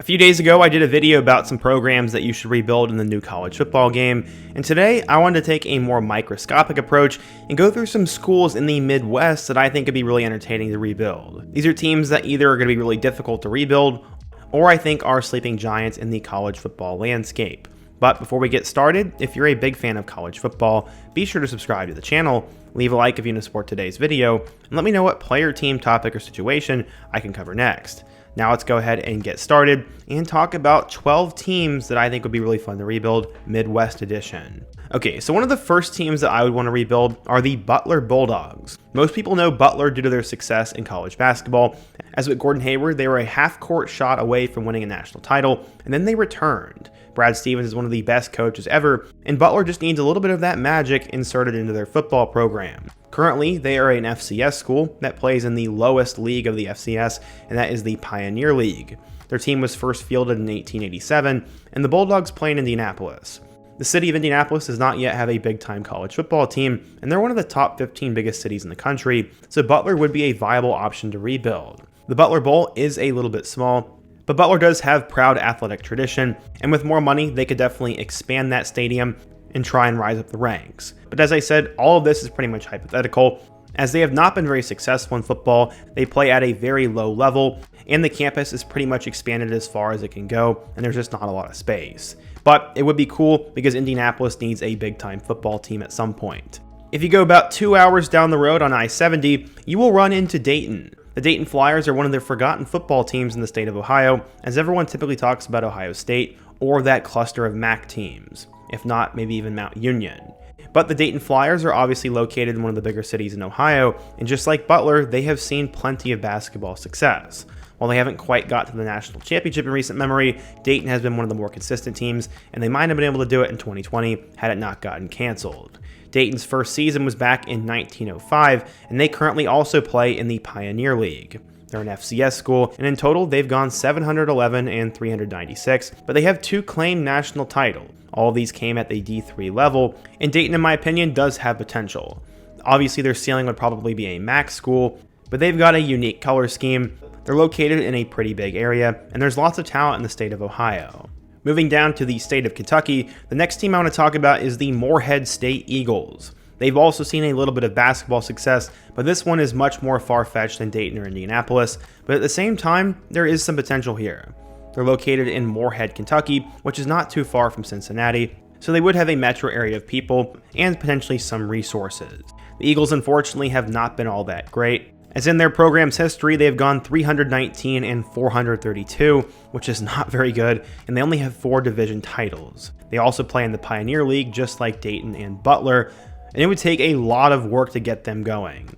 A few days ago, I did a video about some programs that you should rebuild in the new college football game, and today I wanted to take a more microscopic approach and go through some schools in the Midwest that I think could be really entertaining to rebuild. These are teams that either are going to be really difficult to rebuild, or I think are sleeping giants in the college football landscape. But before we get started, if you're a big fan of college football, be sure to subscribe to the channel, leave a like if you want to support today's video, and let me know what player, team, topic, or situation I can cover next. Now let's go ahead and get started and talk about 12 teams that I think would be really fun to rebuild, Midwest edition. Okay, so one of the first teams that I would want to rebuild are the Butler Bulldogs. Most people know Butler due to their success in college basketball, as with Gordon Hayward, they were a half-court shot away from winning a national title, and then they returned. Brad Stevens is one of the best coaches ever, and Butler just needs a little bit of that magic inserted into their football program. Currently, they are an FCS school that plays in the lowest league of the FCS, and that is the Pioneer League. Their team was first fielded in 1887, and the Bulldogs play in Indianapolis. The city of Indianapolis does not yet have a big-time college football team, and they're one of the top 15 biggest cities in the country, so Butler would be a viable option to rebuild. The Butler Bowl is a little bit small, but Butler does have proud athletic tradition, and with more money, they could definitely expand that stadium and try and rise up the ranks. But as I said, all of this is pretty much hypothetical, as they have not been very successful in football. They play at a very low level, and the campus is pretty much expanded as far as it can go, and there's just not a lot of space. But it would be cool because Indianapolis needs a big-time football team at some point. If you go about 2 hours down the road on I-70, you will run into Dayton. The Dayton Flyers are one of the forgotten football teams in the state of Ohio, as everyone typically talks about Ohio State or that cluster of MAC teams, if not maybe even Mount Union. But the Dayton Flyers are obviously located in one of the bigger cities in Ohio, and just like Butler, they have seen plenty of basketball success. While they haven't quite got to the national championship in recent memory, Dayton has been one of the more consistent teams, and they might have been able to do it in 2020 had it not gotten canceled. Dayton's first season was back in 1905, and they currently also play in the Pioneer League. They're an FCS school, and in total, they've gone 711 and 396, but they have 2 claimed national titles. All of these came at the D3 level, and Dayton, in my opinion, does have potential. Obviously, their ceiling would probably be a MAC school, but they've got a unique color scheme. They're located in a pretty big area, and there's lots of talent in the state of Ohio. Moving down to the state of Kentucky, the next team I want to talk about is the Morehead State Eagles. They've also seen a little bit of basketball success, but this one is much more far-fetched than Dayton or Indianapolis, but at the same time, there is some potential here. They're located in Morehead, Kentucky, which is not too far from Cincinnati, so they would have a metro area of people and potentially some resources. The Eagles, unfortunately, have not been all that great. As in their program's history, they have gone 319 and 432, which is not very good, and they only have 4 division titles. They also play in the Pioneer League, just like Dayton and Butler, and it would take a lot of work to get them going.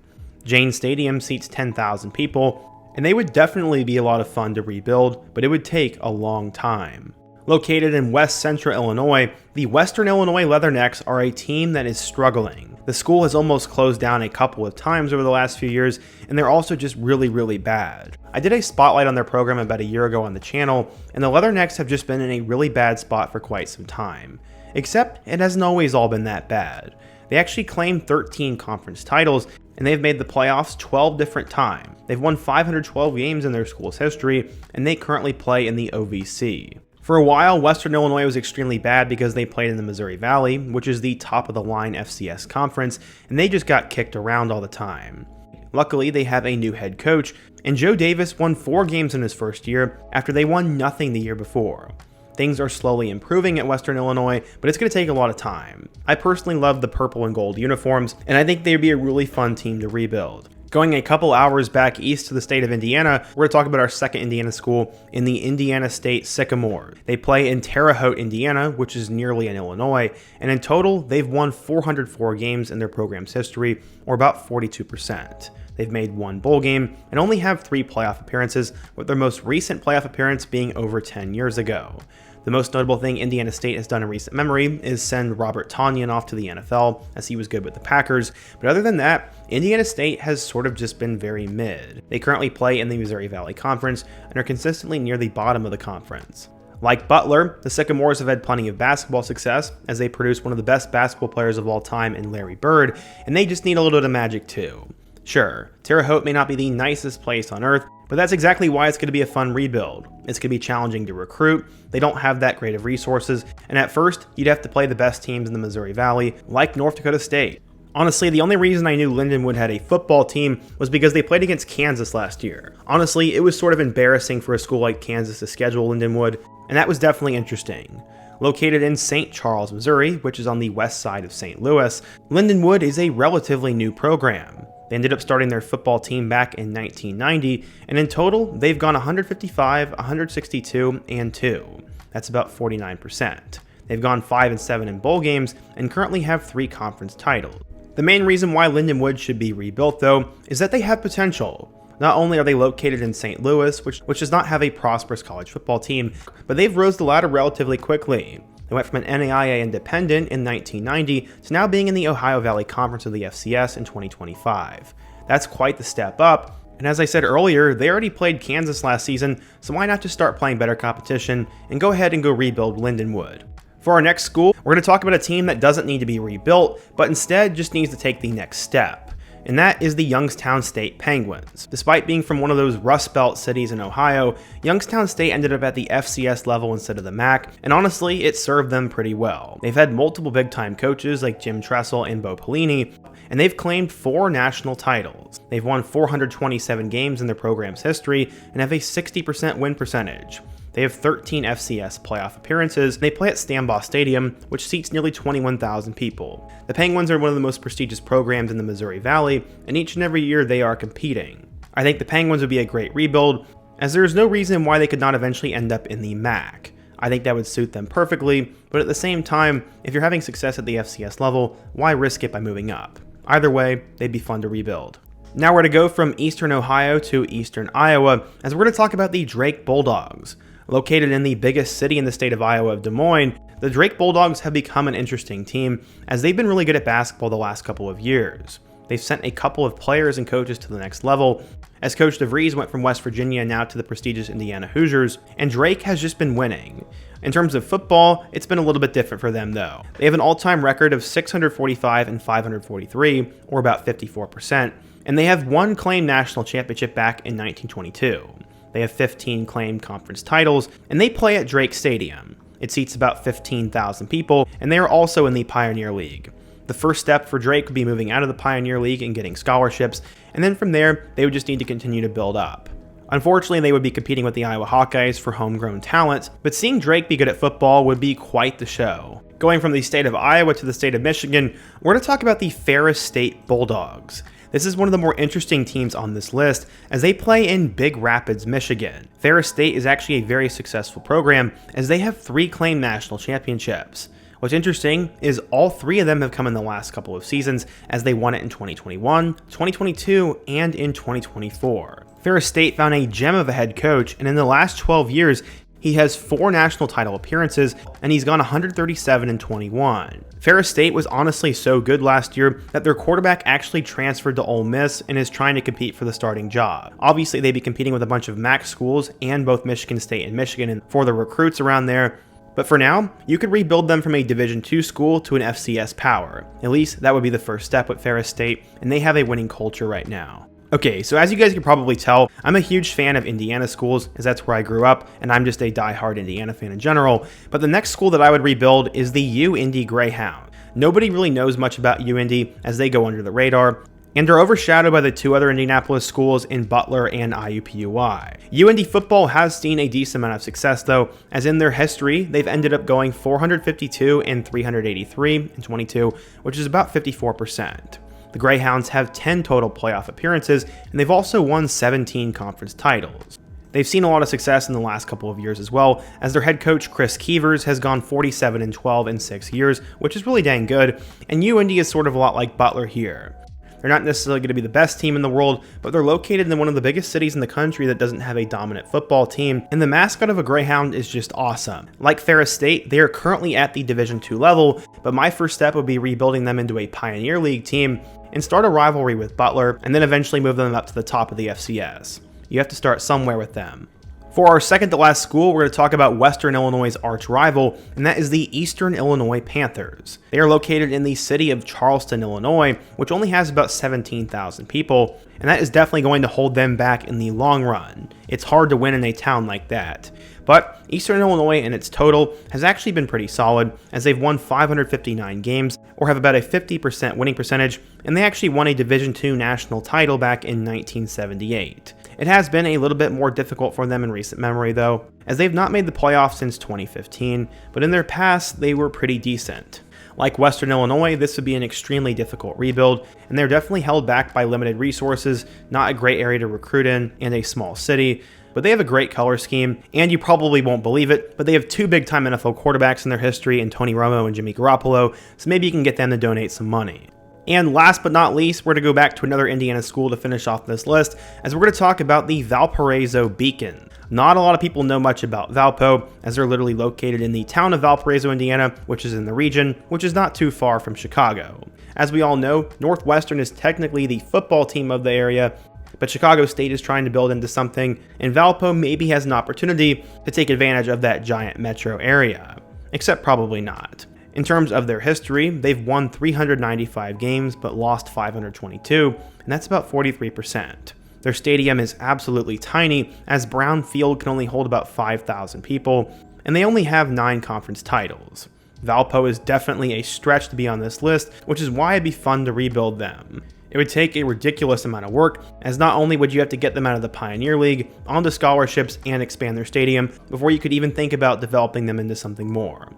Jane Stadium seats 10,000 people, and they would definitely be a lot of fun to rebuild, but it would take a long time. Located in west central Illinois, the Western Illinois Leathernecks are a team that is struggling. The school has almost closed down a couple of times over the last few years, and they're also just really bad. I did a spotlight on their program about a year ago on the channel, and the Leathernecks have just been in a really bad spot for quite some time. Except it hasn't always all been that bad. They actually claimed 13 conference titles, and they've made the playoffs 12 different times. They've won 512 games in their school's history, and they currently play in the OVC. For a while, Western Illinois was extremely bad because they played in the Missouri Valley, which is the top-of-the-line FCS conference, and they just got kicked around all the time. Luckily, they have a new head coach, and Joe Davis won 4 games in his first year after they won nothing the year before. Things are slowly improving at Western Illinois, but it's going to take a lot of time. I personally love the purple and gold uniforms, and I think they'd be a really fun team to rebuild. Going a couple hours back east to the state of Indiana, we're going to talk about our second Indiana school in the Indiana State Sycamores. They play in Terre Haute, Indiana, which is nearly in Illinois, and in total, they've won 404 games in their program's history, or about 42%. They've made 1 bowl game and only have 3 playoff appearances, with their most recent playoff appearance being over 10 years ago. The most notable thing Indiana State has done in recent memory is send Robert Tonyan off to the NFL, as he was good with the Packers, but other than that, Indiana State has sort of just been very mid. They currently play in the Missouri Valley Conference and are consistently near the bottom of the conference. Like Butler, the Sycamores have had plenty of basketball success, as they produce one of the best basketball players of all time in Larry Bird, and they just need a little bit of magic too. Sure, Terre Haute may not be the nicest place on earth, But that's exactly why it's going to be a fun rebuild. It's going to be challenging to recruit, they don't have that great of resources, and at first, you'd have to play the best teams in the Missouri Valley, like North Dakota State. Honestly, the only reason I knew Lindenwood had a football team was because they played against Kansas last year. Honestly, it was sort of embarrassing for a school like Kansas to schedule Lindenwood, and that was definitely interesting. Located in St. Charles, Missouri, which is on the west side of St. Louis, Lindenwood is a relatively new program. They ended up starting their football team back in 1990, and in total, they've gone 155, 162, and 2. That's about 49%. They've gone 5-7 in bowl games, and currently have 3 conference titles. The main reason why Lindenwood should be rebuilt, though, is that they have potential. Not only are they located in St. Louis, which does not have a prosperous college football team, but they've rose the ladder relatively quickly. They went from an NAIA independent in 1990 to now being in the Ohio Valley Conference of the FCS in 2025. That's quite the step up, and as I said earlier, they already played Kansas last season, so why not just start playing better competition and go ahead and go rebuild Lindenwood. For our next school, we're going to talk about a team that doesn't need to be rebuilt, but instead just needs to take the next step. And that is the Youngstown State Penguins. Despite being from one of those Rust Belt cities in Ohio, Youngstown State ended up at the FCS level instead of the MAC, and honestly, it served them pretty well. They've had multiple big-time coaches like Jim Tressel and Bo Pelini, and they've claimed 4 national titles. They've won 427 games in their program's history and have a 60% win percentage. They have 13 FCS playoff appearances, and they play at Stambaugh Stadium, which seats nearly 21,000 people. The Penguins are one of the most prestigious programs in the Missouri Valley, and each and every year they are competing. I think the Penguins would be a great rebuild, as there is no reason why they could not eventually end up in the MAC. I think that would suit them perfectly, but at the same time, if you're having success at the FCS level, why risk it by moving up? Either way, they'd be fun to rebuild. Now we're going to go from Eastern Ohio to Eastern Iowa, as we're going to talk about the Drake Bulldogs. Located in the biggest city in the state of Iowa of Des Moines, the Drake Bulldogs have become an interesting team as they've been really good at basketball the last couple of years. They've sent a couple of players and coaches to the next level, as Coach DeVries went from West Virginia now to the prestigious Indiana Hoosiers, and Drake has just been winning. In terms of football, it's been a little bit different for them though. They have an all-time record of 645 and 543, or about 54%, and they have one claimed national championship back in 1922. They have 15 claimed conference titles, and they play at Drake Stadium. It seats about 15,000 people, and they are also in the Pioneer League. The first step for Drake would be moving out of the Pioneer League and getting scholarships, and then from there, they would just need to continue to build up. Unfortunately, they would be competing with the Iowa Hawkeyes for homegrown talent, but seeing Drake be good at football would be quite the show. Going from the state of Iowa to the state of Michigan, we're going to talk about the Ferris State Bulldogs. This is one of the more interesting teams on this list, as they play in Big Rapids, Michigan. Ferris State is actually a very successful program, as they have 3 claimed national championships. What's interesting is all 3 of them have come in the last couple of seasons, as they won it in 2021, 2022, and in 2024. Ferris State found a gem of a head coach, and in the last 12 years, he has 4 national title appearances, and he's gone 137-21. Ferris State was honestly so good last year that their quarterback actually transferred to Ole Miss and is trying to compete for the starting job. Obviously, they'd be competing with a bunch of MAC schools and both Michigan State and Michigan for the recruits around there, but for now, you could rebuild them from a Division II school to an FCS power. At least, that would be the first step with Ferris State, and they have a winning culture right now. Okay, so as you guys can probably tell, I'm a huge fan of Indiana schools, as that's where I grew up, and I'm just a die-hard Indiana fan in general, but the next school that I would rebuild is the UIndy Greyhound. Nobody really knows much about UIndy, as they go under the radar, and are overshadowed by the 2 other Indianapolis schools in Butler and IUPUI. UIndy football has seen a decent amount of success though, as in their history, they've ended up going 452 and 383 and 22, which is about 54%. The Greyhounds have 10 total playoff appearances, and they've also won 17 conference titles. They've seen a lot of success in the last couple of years as well, as their head coach Chris Keevers has gone 47-12 in 6 years, which is really dang good, and UIndy is sort of a lot like Butler here. They're not necessarily going to be the best team in the world, but they're located in one of the biggest cities in the country that doesn't have a dominant football team, and the mascot of a Greyhound is just awesome. Like Ferris State, they are currently at the Division II level, but my first step would be rebuilding them into a Pioneer League team and start a rivalry with Butler, and then eventually move them up to the top of the FCS. You have to start somewhere with them. For our second to last school, we're going to talk about Western Illinois' arch rival, and that is the Eastern Illinois Panthers. They are located in the city of Charleston, Illinois, which only has about 17,000 people, and that is definitely going to hold them back in the long run. It's hard to win in a town like that. But Eastern Illinois in its total has actually been pretty solid, as they've won 559 games, or have about a 50% winning percentage, and they actually won a Division II national title back in 1978. It has been a little bit more difficult for them in recent memory though, as they've not made the playoffs since 2015, but in their past they were pretty decent. Like Western Illinois, this would be an extremely difficult rebuild, and they're definitely held back by limited resources, not a great area to recruit in, and a small city. But they have a great color scheme, and you probably won't believe it, but they have two big-time NFL quarterbacks in their history in Tony Romo and Jimmy Garoppolo, so maybe you can get them to donate some money. And last but not least, we're going to go back to another Indiana school to finish off this list, as we're going to talk about the Valparaiso Beacon. Not a lot of people know much about Valpo, as they're literally located in the town of Valparaiso, Indiana, which is in the region, which is not too far from Chicago. As we all know, Northwestern is technically the football team of the area, but Chicago State is trying to build into something, and Valpo maybe has an opportunity to take advantage of that giant metro area. Except probably not. In terms of their history, they've won 395 games but lost 522, and that's about 43%. Their stadium is absolutely tiny, as Brown Field can only hold about 5,000 people, and they only have 9 conference titles. Valpo is definitely a stretch to be on this list, which is why it'd be fun to rebuild them. It would take a ridiculous amount of work, as not only would you have to get them out of the Pioneer League, onto scholarships, and expand their stadium, before you could even think about developing them into something more.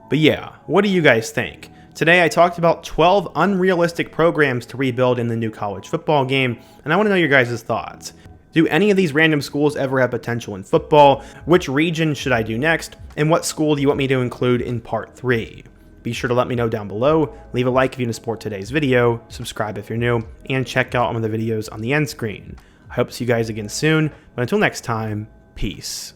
But yeah, what do you guys think? Today I talked about 12 unrealistic programs to rebuild in the new college football game, and I want to know your guys' thoughts. Do any of these random schools ever have potential in football? Which region should I do next? And what school do you want me to include in part 3? Be sure to let me know down below, leave a like if you want to support today's video, subscribe if you're new, and check out one of the videos on the end screen. I hope to see you guys again soon, but until next time, peace.